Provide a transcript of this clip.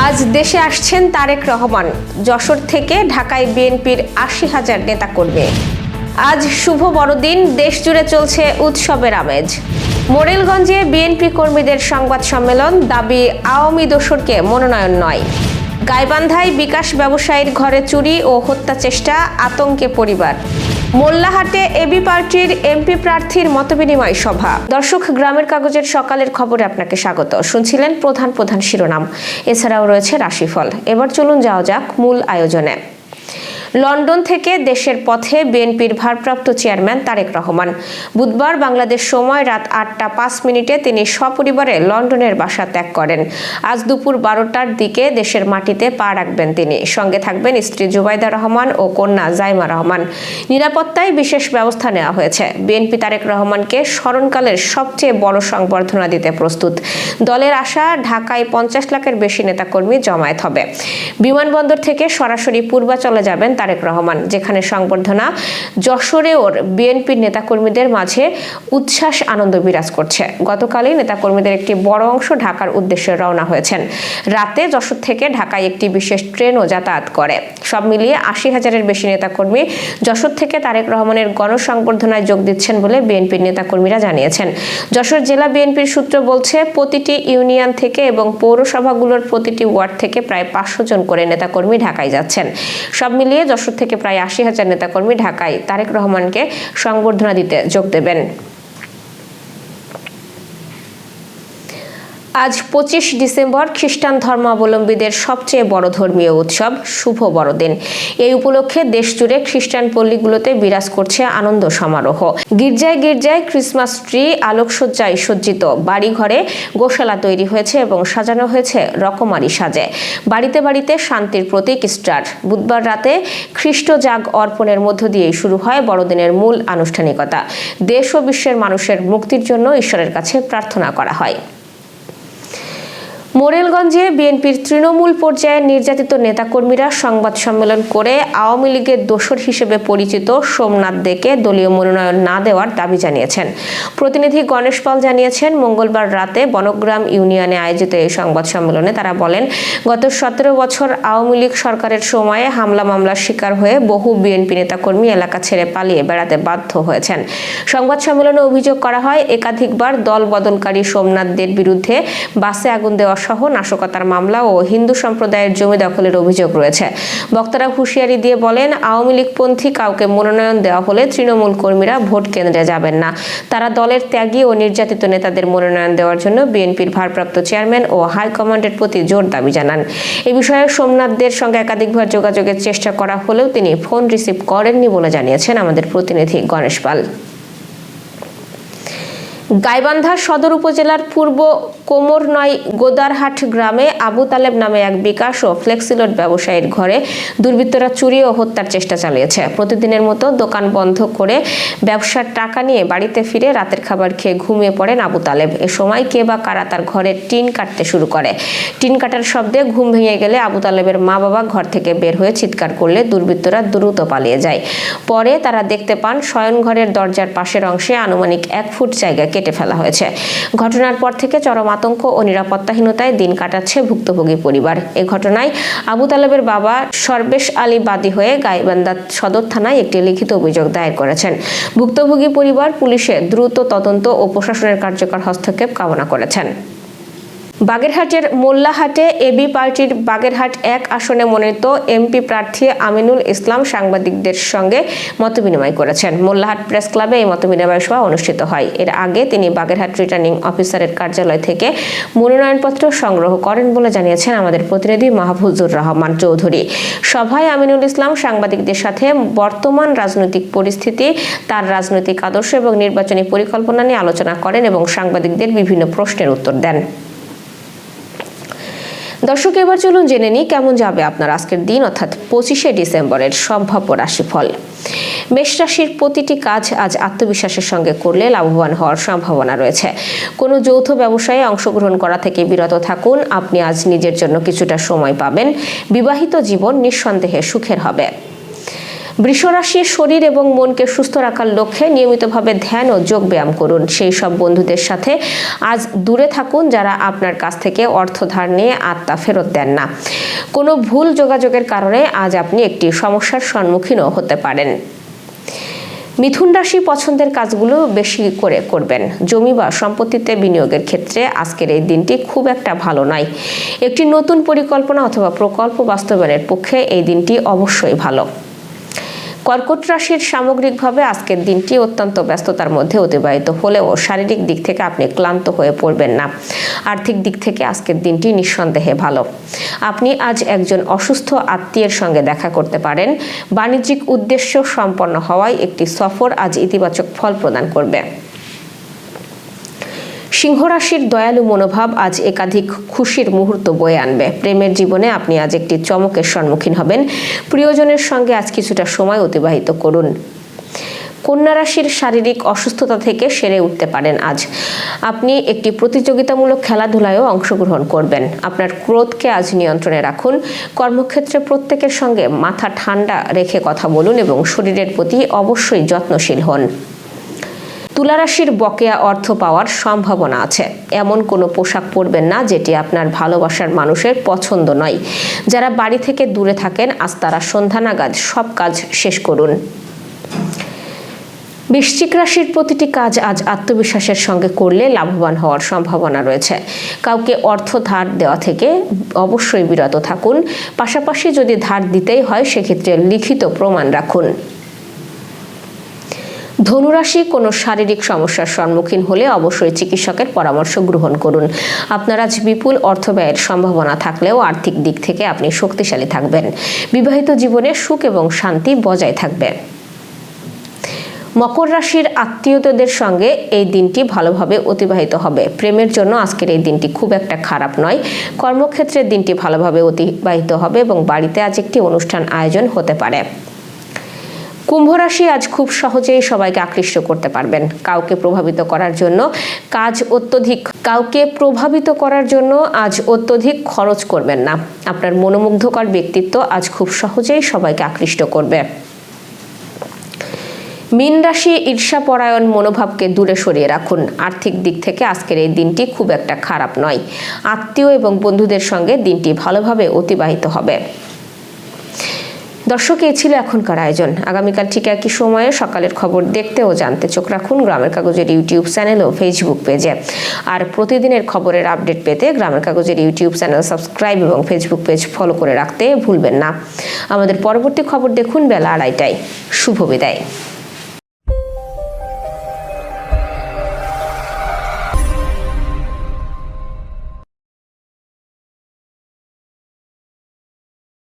আজ দেশে আসছেন তারেক রহমান। যশোর থেকে ঢাকায় বিএনপির ৮০,০০০ নেতাকর্মী। আজ শুভ বড়দিন, দেশ জুড়ে চলছে উৎসবের আমেজ। মোরেলগঞ্জে বিএনপি কর্মীদের সংবাদ সম্মেলন, দাবি আওয়ামী দোসরকে মনোনয়ন নয়। গাইবান্ধায় বিকাশ ব্যবসায়ীর ঘরে চুরি ও হত্যা চেষ্টা, আতঙ্কে পরিবার। মোল্লাহাটে এবি পার্টির এমপি প্রার্থীর মতবিনিময় সভা। দর্শক, গ্রামের কাগজের সকালের খবরে আপনাকে স্বাগত। শুনছিলেন প্রধান প্রধান শিরোনাম, এছাড়াও রয়েছে রাশিফল। এবার চলুন যাওয়া যাক মূল আয়োজনে। লন্ডন থেকে দেশের পথে বিএনপির ভারপ্রাপ্ত চেয়ারম্যান তারেক রহমান। বুধবার বাংলাদেশ সময় রাত ৮টা ৫ তিনি সপরিবারে লন্ডনের বাসা ত্যাগ করেন। আজ দুপুর ১২টার দিকে দেশের মাটিতে পা রাখবেন তিনি। সঙ্গে থাকবেন স্ত্রী জুবাইদা রহমান ও কন্যা জাইমা রহমান। নিরাপত্তায় বিশেষ ব্যবস্থা নেওয়া হয়েছে। বিএনপি তারেক রহমানকে স্মরণকালের সবচেয়ে বড় সংবর্ধনা দিতে প্রস্তুত। দলের আশা, ঢাকায় ৫০ লাখের বেশি নেতাকর্মী জমায়েত হবে। বিমানবন্দর থেকে সরাসরি পূর্বাচলে যাবেন তারেক রহমান, যেখানে সংবর্ধনা। যশোরেও বিএনপির নেতাকর্মীদের মাঝে উচ্ছ্বাস, আনন্দ বিরাজ করছে। গতকালই নেতাকর্মীদের একটি বড় অংশ ঢাকার উদ্দেশ্যে রওনা হয়েছেন। রাতে যশোর থেকে ঢাকায় একটি বিশেষ ট্রেনও যাতায়াত করে। সব মিলিয়ে ৮০,০০০-এর বেশি নেতাকর্মী যশোর থেকে তারেক রহমানের গণসংবর্ধনায় যোগ দিচ্ছেন বলে বিএনপির নেতাকর্মীরা জানিয়েছেন। যশোর জেলা বিএনপির সূত্র বলছে, প্রতিটি ইউনিয়ন থেকে এবং পৌরসভাগুলোর প্রতিটি ওয়ার্ড থেকে প্রায় ৫০০ জন করে নেতাকর্মী ঢাকায় যাচ্ছেন। সব মিলিয়ে যশোর থেকে প্রায় ৮০,০০০ নেতাকর্মী ঢাকায় তারেক রহমানকে সংবর্ধনা দিতে যোগ দেবেন। আজ ২৫ ডিসেম্বর খ্রিস্টান ধর্মাবলম্বীদের সবচেয়ে বড় ধর্মীয় উৎসব শুভ বড়দিন। এই উপলক্ষে দেশ জুড়ে খ্রিস্টান পল্লীগুলোতে বিরাজ করছে আনন্দ সমারোহ। গির্জায় গির্জায় ক্রিসমাস ট্রি, আলোকসজ্জায় সজ্জিত। বাড়িঘরে গোশালা তৈরি হয়েছে এবং সাজানো হয়েছে রকমারি সাজে। বাড়িতে বাড়িতে শান্তির প্রতীক স্টার। বুধবার রাতে খ্রিস্ট জাগ অর্পণের মধ্য দিয়েই শুরু হয় বড়দিনের মূল আনুষ্ঠানিকতা। দেশ ও বিশ্বের মানুষের মুক্তির জন্য ঈশ্বরের কাছে প্রার্থনা করা হয়। মোরেলগঞ্জে বিএনপির তৃণমূল পর্যায়ের নির্যাতিত নেতাকর্মীরা সংবাদ সম্মেলন করে আওয়ামী লীগের দোসর হিসেবে পরিচিত সোমনাথ দেকে দলীয় মনোনয়ন না দেওয়ার দাবি জানিয়েছেন। প্রতিনিধি গণেশ পাল জানিয়েছেন, মঙ্গলবার রাতে বনগ্রাম ইউনিয়নে আয়োজিত এই সংবাদ সম্মেলনে তারা বলেন, গত ১৭ বছর আওয়ামী লীগ সরকারের সময়ে হামলা মামলার শিকার হয়ে বহু বিএনপি নেতাকর্মী এলাকা ছেড়ে পালিয়ে বেড়াতে বাধ্য হয়েছেন। সংবাদ সম্মেলনে অভিযোগ করা হয়, একাধিকবার দল বদলকারী সোমনাথ দের বিরুদ্ধে বাসে আগুন দেওয়া সহ নাশকতার মামলা ও হিন্দু সম্প্রদায়ের জমি দখলের অভিযোগ রয়েছে। বক্তারা হুঁশিয়ারি দিয়ে বলেন, আওয়ামী লীগপন্থী কাউকে মনোনয়ন দেওয়া হলে তৃণমূল কর্মীরা ভোট কেন্দ্রে যাবেন না। তারা দলের ত্যাগী ও নির্যাতিত নেতাদের মনোনয়ন দেওয়ার জন্য বিএনপির ভারপ্রাপ্ত চেয়ারম্যান ও হাইকমান্ডের প্রতি জোর দাবি জানান। এ বিষয়ে সোমনাথদের সঙ্গে একাধিকবার যোগাযোগের চেষ্টা করা হলেও তিনি ফোন রিসিভ করেননি বলে জানিয়েছেন আমাদের প্রতিনিধি গণেশ পাল। গাইবান্ধা সদর উপজেলার পূর্ব কোমরনয় গোদারহাট গ্রামে আবু তালেব নামে এক বিকাশ ও ফ্লেক্সিলোড ব্যবসায়ীর ঘরে দুর্বৃত্তরা চুরি ও হত্যার চেষ্টা চালিয়েছে। প্রতিদিনের মতো দোকান বন্ধ করে ব্যবসার টাকা নিয়ে বাড়িতে ফিরে রাতের খাবার খেয়ে ঘুমিয়ে পড়েন আবু তালেব। এ সময় কে বা কারা তার ঘরের টিন কাটতে শুরু করে। টিন কাটার শব্দে ঘুম ভেঙে গেলে আবু তালেবের মা বাবা ঘর থেকে বের হয়ে চিৎকার করলে দুর্বৃত্তরা দ্রুত পালিয়ে যায়। পরে তারা দেখতে পান শয়নঘরের দরজার পাশের অংশে আনুমানিক ১ ফুট জায়গা কেটে ফেলা হয়েছে। ঘটনার পর থেকে চরম আতঙ্ক ও নিরাপত্তাহীনতায় দিন কাটাচ্ছে ভুক্তভোগী পরিবার। এ ঘটনায় আবু তালেবের বাবা সরবেশ আলী বাদী হয়ে গাইবান্ধা সদর থানায় একটি লিখিত অভিযোগ দায়ের করেছেন। ভুক্তভোগী পরিবার পুলিশে দ্রুত তদন্ত ও প্রশাসনের কার্যকর হস্তক্ষেপ কামনা করেছেন। বাগেরহাটের মোল্লাহাটে এবি পার্টির বাগেরহাট ১ আসনে মনোনীত এমপি প্রার্থী আমিনুল ইসলাম সাংবাদিকদের সঙ্গে মতবিনিময় করেছেন। মোল্লাহাট প্রেস ক্লাবে এই মতবিনিময় সভা অনুষ্ঠিত হয়। এর আগে তিনি বাগেরহাট রিটার্নিং অফিসারের কার্যালয় থেকে মনোনয়নপত্র সংগ্রহ করেন বলে জানিয়েছেন আমাদের প্রতিনিধি মাহফুজুর রহমান চৌধুরী। সভায় আমিনুল ইসলাম সাংবাদিকদের সাথে বর্তমান রাজনৈতিক পরিস্থিতি, তার রাজনৈতিক আদর্শ এবং নির্বাচনী পরিকল্পনা নিয়ে আলোচনা করেন এবং সাংবাদিকদের বিভিন্ন প্রশ্নের উত্তর দেন। দর্শক, এবার চলুন জেনে নিই কেমন যাবে আপনার আজকের দিন, অর্থাৎ ২৫শে ডিসেম্বরের সম্ভাব্য রাশিফল। মেষ রাশির প্রতিটি কাজ আজ আত্মবিশ্বাসের সঙ্গে করলে লাভবান হওয়ার সম্ভাবনা রয়েছে। কোনো যৌথ ব্যবসায়ে অংশগ্রহণ করা থেকে বিরত থাকুন। আপনি আজ নিজের জন্য কিছুটা সময় পাবেন। বিবাহিত জীবন নিঃসন্দেহে সুখের হবে। বৃষ রাশির শরীর এবং মনকে সুস্থ রাখার লক্ষ্যে নিয়মিতভাবে ধ্যান ও যোগ ব্যায়াম করুন। সেই সব বন্ধুদের সাথে আজ দূরে থাকুন যারা আপনার কাছ থেকে অর্থ ধার নিয়ে আত্মা ফেরত দেন না। কোনো ভুল যোগাযোগের কারণে আজ আপনি একটি সমস্যার সম্মুখীনও হতে পারেন। মিথুন রাশি পছন্দের কাজগুলো বেশি করে করবেন। জমি বা সম্পত্তিতে বিনিয়োগের ক্ষেত্রে আজকের এই দিনটি খুব একটা ভালো নয়। একটি নতুন পরিকল্পনা অথবা প্রকল্প বাস্তবায়নের পক্ষে এই দিনটি অবশ্যই ভালো। কর্কট রাশির সামগ্রিকভাবে আজকের দিনটি অত্যন্ত ব্যস্ততার মধ্যে অতিবাহিত হলেও শারীরিক দিক থেকে আপনি ক্লান্ত হয়ে পড়বেন না। আর্থিক দিক থেকে আজকের দিনটি নিঃসন্দেহে ভালো। আপনি আজ একজন অসুস্থ আত্মীয়ের সঙ্গে দেখা করতে পারেন। বাণিজ্যিক উদ্দেশ্য সম্পন্ন হওয়ায় একটি সফর আজ ইতিবাচক ফল প্রদান করবে। সিংহ রাশির দয়ালু মনোভাব আজ একাধিক খুশির মুহূর্ত বয়ে আনবে। প্রেমের জীবনে আপনি আজ একটি চমকের সম্মুখীন হবেন। প্রিয়জনের সঙ্গে আজ কিছুটা সময় অতিবাহিত করুন। কন্যা রাশির শারীরিক অসুস্থতা থেকে সেরে উঠতে পারেন আজ। আপনি একটি প্রতিযোগিতামূলক খেলাধুলায়ও অংশগ্রহণ করবেন। আপনার ক্রোধকে আজ নিয়ন্ত্রণে রাখুন। কর্মক্ষেত্রে প্রত্যেকের সঙ্গে মাথা ঠান্ডা রেখে কথা বলুন এবং শরীরের প্রতি অবশ্যই যত্নশীল হন। তুলা রাশির বকেয়া অর্থ পাওয়ার সম্ভাবনা আছে। এমন কোনো পোশাক পরবেন না যেটি আপনার ভালোবাসার মানুষের পছন্দ নয়। যারা বাড়ি থেকে দূরে থাকেন আজ তারা সন্ধ্যা নাগাদ সব কাজ শেষ করুন। বৃশ্চিক রাশির প্রতিটি কাজ আজ আত্মবিশ্বাসের সঙ্গে করলে লাভবান হওয়ার সম্ভাবনা রয়েছে। কাউকে অর্থ ধার দেওয়া থেকে অবশ্যই বিরত থাকুন। পাশাপাশি যদি ধার দিতেই হয় সেক্ষেত্রে লিখিত প্রমাণ রাখুন। ধনুরাশি কোনো শারীরিক সমস্যার সম্মুখীন হলে অবশ্যই চিকিৎসকের পরামর্শ গ্রহণ করুন। আপনার আজ বিপুল অর্থ ব্যয়ের সম্ভাবনা থাকলেও আর্থিক দিক থেকে আপনি শক্তিশালী থাকবেন। বিবাহিত জীবনে সুখ এবং শান্তি বজায় থাকবে। মকর রাশির আত্মীয়দের সঙ্গে এই দিনটি ভালোভাবে অতিবাহিত হবে। প্রেমের জন্য আজকের এই দিনটি খুব একটা খারাপ নয়। কর্মক্ষেত্রের দিনটি ভালোভাবে অতিবাহিত হবে এবং বাড়িতে আজ একটি অনুষ্ঠান আয়োজন হতে পারে। কুম্ভ রাশি আজ খুব সহজেই সবাইকে আকৃষ্ট করতে পারবেন। কাউকে প্রভাবিত করার জন্য আজ অত্যধিক খরচ করবেন না। আপনার মনোমুগ্ধকর ব্যক্তিত্ব আজ খুব সহজেই সবাইকে আকৃষ্ট করবে। মীন রাশি ঈর্ষাপরায়ণ মনোভাবকে দূরে সরিয়ে রাখুন। আর্থিক দিক থেকে আজকের এই দিনটি খুব একটা খারাপ নয়। আত্মীয় এবং বন্ধুদের সঙ্গে দিনটি ভালোভাবে অতিবাহিত হবে। দর্শক, এই ছিল এখনকার আয়োজন। আগামীকাল ঠিক একই সময়ে সকালের খবর দেখতে ও জানতে চোখ রাখুন গ্রামের কাগজের ইউটিউব চ্যানেল ও ফেসবুক পেজে। আর প্রতিদিনের খবরের আপডেট পেতে গ্রামের কাগজের ইউটিউব চ্যানেল সাবস্ক্রাইব এবং ফেসবুক পেজ ফলো করে রাখতে ভুলবেন না। আমাদের পরবর্তী খবর দেখুন বেলা 2:30টায়। শুভ বিদায়।